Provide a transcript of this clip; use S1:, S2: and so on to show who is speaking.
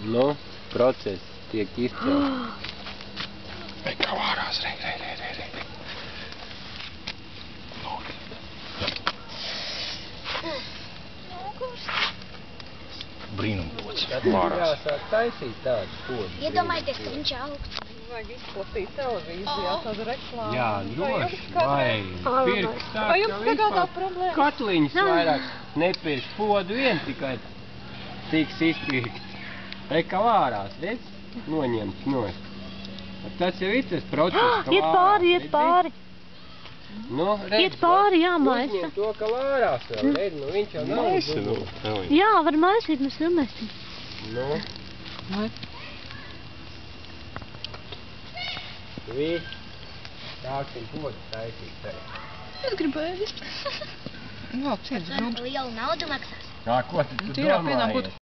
S1: Nu, process tiek izcelts.
S2: Ej, kā vārās, rei. Brīnumpods. Vārās.
S1: Jāsāk taisīt tādu podu.
S3: Iedomājieties, ka viņš augsts.
S4: Vajag izplatīt televīzijā tādu reklāmu.
S1: Jā, droši. Vai pirks tā,
S4: Vai jums sagādā problēmas?
S1: Katliņas vairāk nepirks podu vien, tikai tiks izpirkt. Ej, kā vārās, redz? Noņemts nost. Tas jau ir tas process, ka vārās.
S5: Iet pāri.
S1: Nu, redz,
S5: Iet pāri, jāmaisa.
S1: Uzņem to, ka vārās vēl, redz, nu viņš jau nav uzņemts.
S5: Jā, var maisīt, mēs filmēsim.
S1: Nu. Viss. Sāksim podu taisīt tagad.
S4: Es gribēju. Vēl ciets grūti.
S3: Lielu naudu maksās.
S1: Kā, ko tu
S4: Tīrā pienā
S1: domājies?
S4: būtu